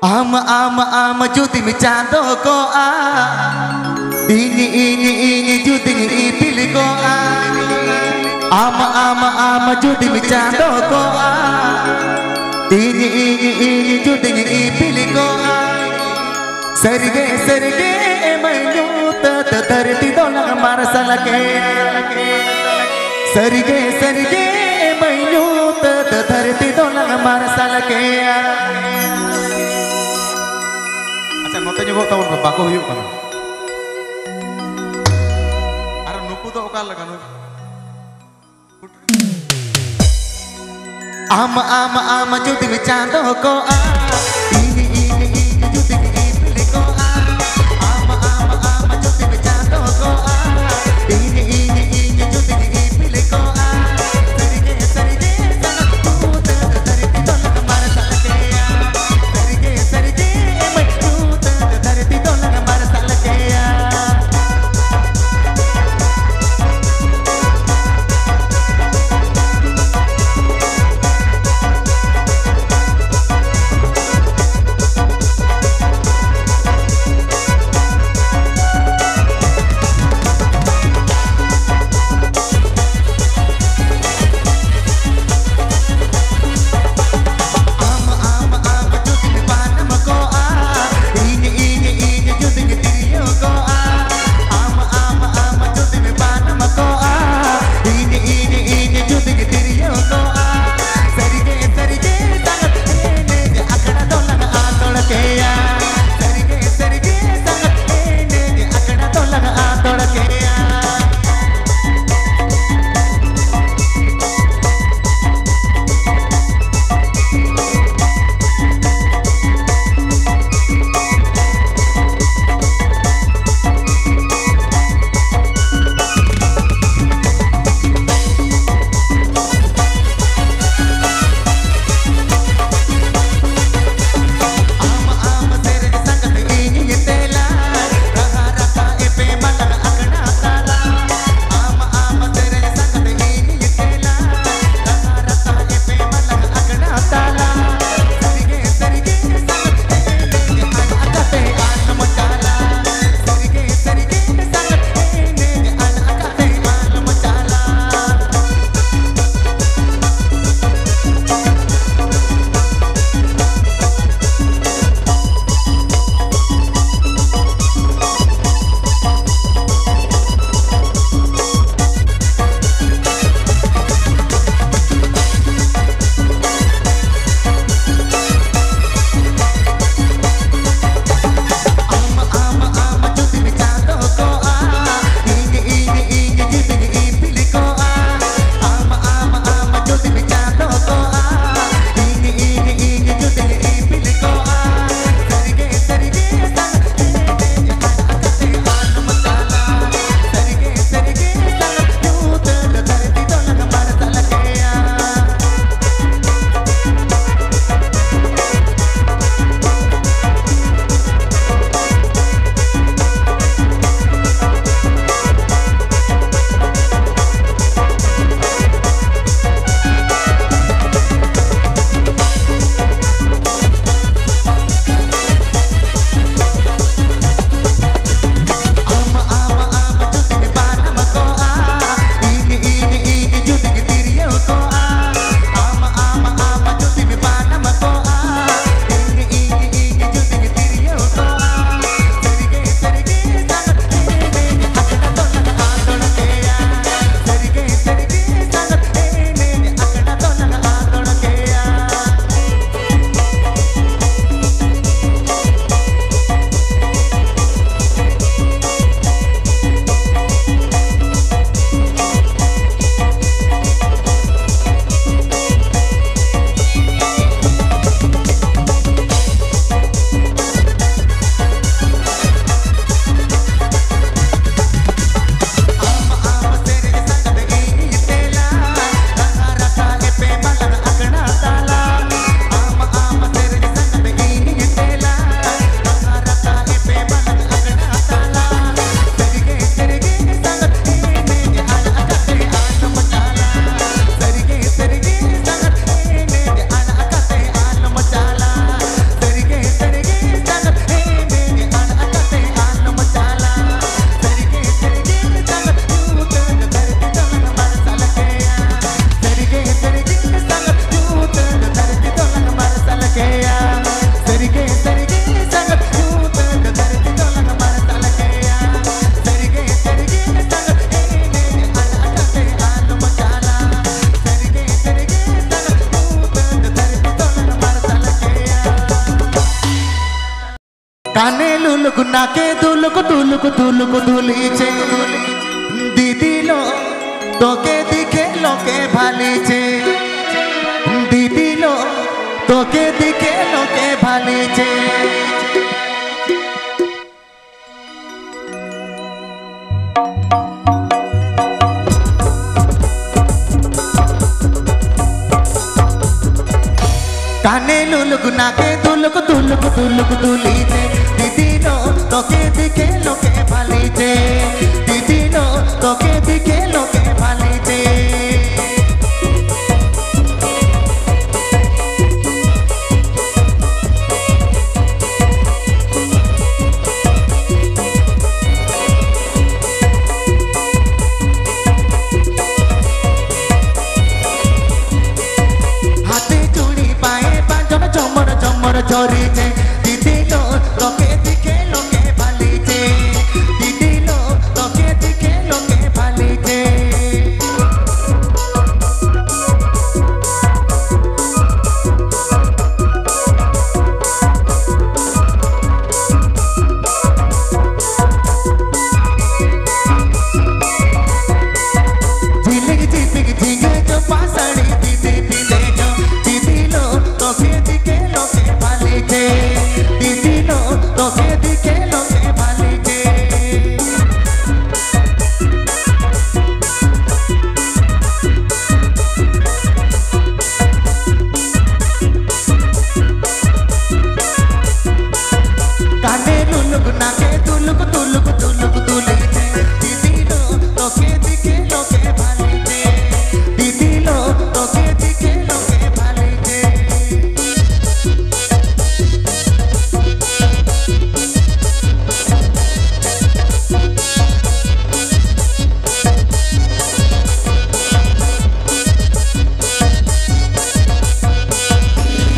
Ama juti mi chando ko ini juti ni ipili ko ama juti mi chando ko ini juti ni ipili ko sarge mainu terti dolang marsal ke sarge mainu terti dolang marsal ke. Nota nyo tahun berapa yuk kan? Ada nuku tuh okal kan? Ama juti mi chando ko ini juti mi ipili ko ama juti mi chando ko ini juti mi ipili ko sarige sana tu dari tolak mar salke sarige mai tu dari tolak mar salke কানে লুলুক নাকে দুলুক দুলুক দুলুক দুলিছে দিদিলো তোকে দিকে লোকে ভালিছে দিদিলো তোকে দিকে লোকে ভালিছে কানে লুলুক নাকে দুলুক দুলুক দুলুক দুলিছে দিদিলো তোকে দিকে লোকে ভালিছে দিদিলো তোকে দিকে লোকে ভালিছে চরিছে দিদিলো তোকে দিকে লোকে ভালিছে দিদিলো তোকে দিকে লোকে ভালিছে ঝিলিক ঝিলিক ঝিঙে जो पासड़ी दीदी दिले जो दिदिलो তোকে দিকে লোকে ভালিছে দিদিলো তোকে দিকে লোকে ভালিছে কানে লুলুক নাকে দুলুক দুলুক দুলুক দুলিছে দিদিলো তোকে দিকে লোকে ভালিছে দিদিলো তোকে দিকে লোকে ভালিছে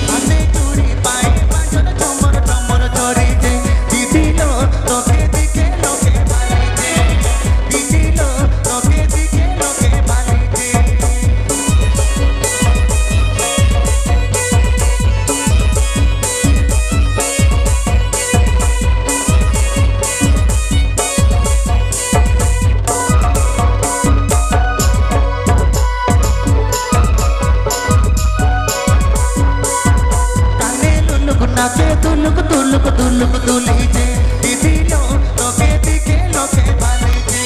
হাতে চুড়ি পায়ে বাঁধন চমর চমর চরিছে দিদিলো তোকে দিকে লোকে ভালিছে দিদিলো তোকে দিকে লোকে ভালিছে কানে লুলুক নাকে দুলুক দুলুক দুলুক দুলিছে দিদিলো তোকে দিকে লোকে ভালিছে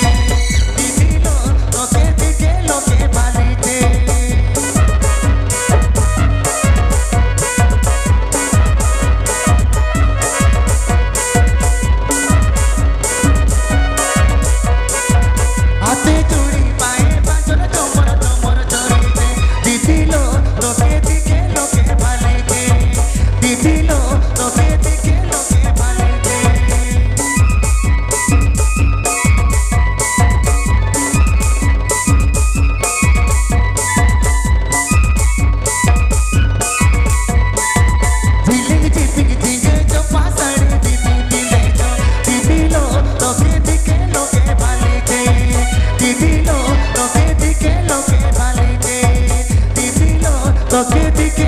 দিদিলো তোকে দিকে লোকে ভালিছে হাতে চুড়ি পায়ে বাঁধন চমর চমর চরিছে দিদিলো তোকে দিকে লোকে ভালিছে দিদিলো তোকে দিকে লোকে ভালিছে ঝিলিক ঝিলিক ঝিঙে जो पासड़ी दीदी दिले जो दिदिलो তোকে দিকে লোকে ভালিছে দিদিলো তোকে দিকে লোকে ভালিছে দিদিলো তোকে দিকে